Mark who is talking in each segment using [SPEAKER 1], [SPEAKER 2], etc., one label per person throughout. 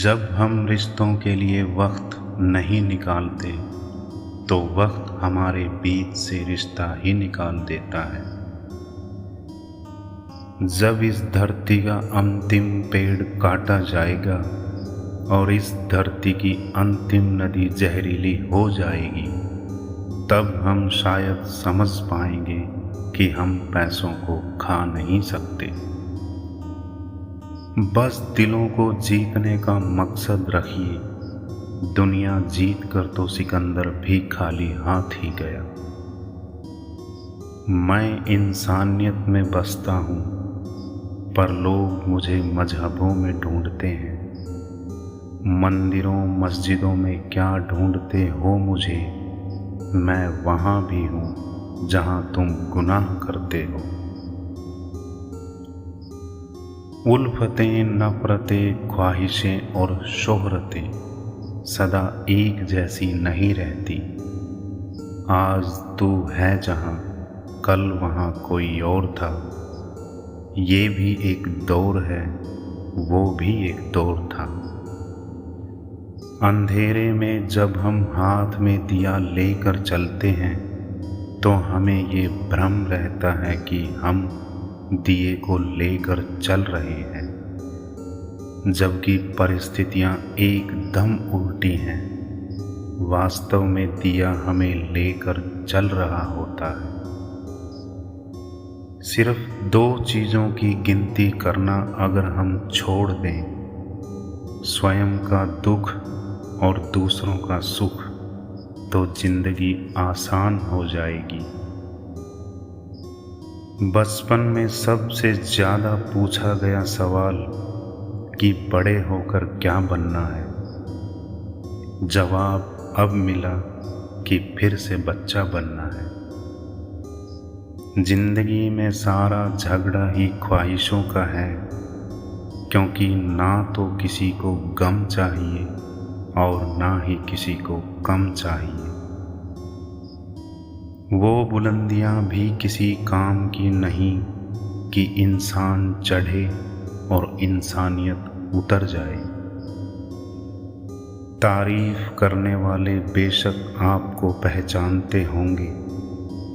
[SPEAKER 1] जब हम रिश्तों के लिए वक्त नहीं निकालते तो वक्त हमारे बीच से रिश्ता ही निकाल देता है। जब इस धरती का अंतिम पेड़ काटा जाएगा और इस धरती की अंतिम नदी जहरीली हो जाएगी, तब हम शायद समझ पाएंगे कि हम पैसों को खा नहीं सकते। बस दिलों को जीतने का मकसद रखिए, दुनिया जीत कर तो सिकंदर भी खाली हाथ ही गया। मैं इंसानियत में बसता हूँ, पर लोग मुझे मजहबों में ढूंढते हैं। मंदिरों मस्जिदों में क्या ढूंढते हो मुझे, मैं वहाँ भी हूँ जहाँ तुम गुनाह करते हो। उल्फतें, नफ़रतें, ख्वाहिशें और शोहरतें सदा एक जैसी नहीं रहती। आज तू है जहाँ, कल वहाँ कोई और था। ये भी एक दौर है, वो भी एक दौर था। अंधेरे में जब हम हाथ में दिया लेकर चलते हैं तो हमें ये भ्रम रहता है कि हम दिए को लेकर चल रहे हैं, जबकि परिस्थितियां एकदम उल्टी हैं। वास्तव में दिया हमें लेकर चल रहा होता है। सिर्फ 2 चीज़ों की गिनती करना अगर हम छोड़ दें, स्वयं का दुख और दूसरों का सुख, तो जिंदगी आसान हो जाएगी। बचपन में सबसे ज़्यादा पूछा गया सवाल कि बड़े होकर क्या बनना है, जवाब अब मिला कि फिर से बच्चा बनना है। जिंदगी में सारा झगड़ा ही ख्वाहिशों का है, क्योंकि ना तो किसी को गम चाहिए और ना ही किसी को कम चाहिए। वो बुलंदियां भी किसी काम की नहीं कि इंसान चढ़े और इंसानियत उतर जाए। तारीफ करने वाले बेशक आपको पहचानते होंगे,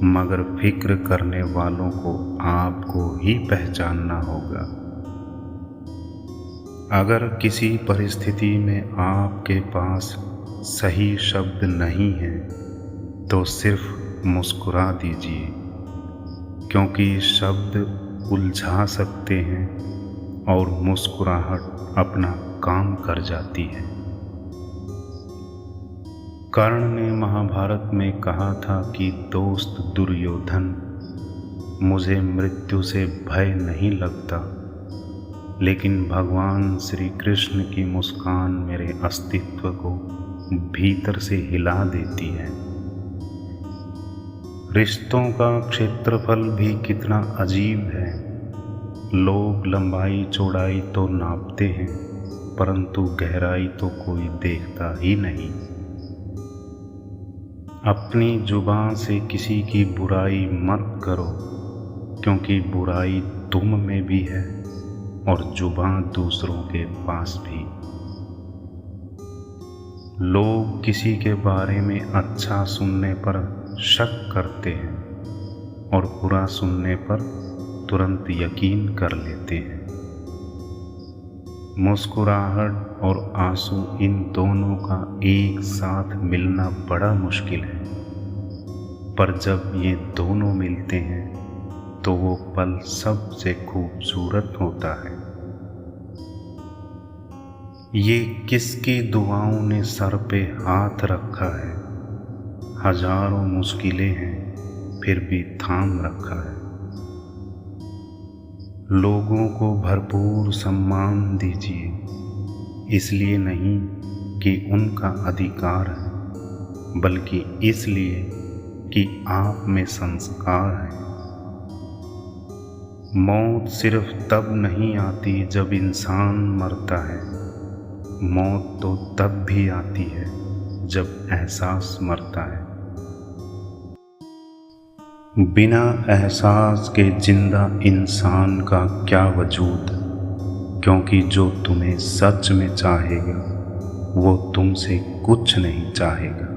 [SPEAKER 1] मगर फिक्र करने वालों को आपको ही पहचानना होगा। अगर किसी परिस्थिति में आपके पास सही शब्द नहीं है तो सिर्फ मुस्कुरा दीजिए, क्योंकि शब्द उलझा सकते हैं और मुस्कुराहट अपना काम कर जाती है। कर्ण ने महाभारत में कहा था कि दोस्त दुर्योधन, मुझे मृत्यु से भय नहीं लगता, लेकिन भगवान श्री कृष्ण की मुस्कान मेरे अस्तित्व को भीतर से हिला देती है। रिश्तों का क्षेत्रफल भी कितना अजीब है। लोग लंबाई चौड़ाई तो नापते हैं, परंतु गहराई तो कोई देखता ही नहीं। अपनी जुबान से किसी की बुराई मत करो, क्योंकि बुराई तुम में भी है और जुबान दूसरों के पास भी। लोग किसी के बारे में अच्छा सुनने पर शक करते हैं और बुरा सुनने पर तुरंत यकीन कर लेते हैं। मुस्कुराहट और आंसू, इन दोनों का एक साथ miलना बड़ा मुश्किल है, पर जब ये दोनों मिलते हैं तो वो पल सबसे खूबसूरत होता है। ये किसकी दुआओं ने सर पे हाथ रखा है, हजारों मुश्किलें हैं फिर भी थाम रखा है। लोगों को भरपूर सम्मान दीजिए, इसलिए नहीं कि उनका अधिकार है, बल्कि इसलिए कि आप में संस्कार है। मौत सिर्फ तब नहीं आती जब इंसान मरता है, मौत तो तब भी आती है जब एहसास मरता है। बिना एहसास के जिंदा इंसान का क्या वजूद, क्योंकि जो तुम्हें सच में चाहेगा वो तुमसे कुछ नहीं चाहेगा।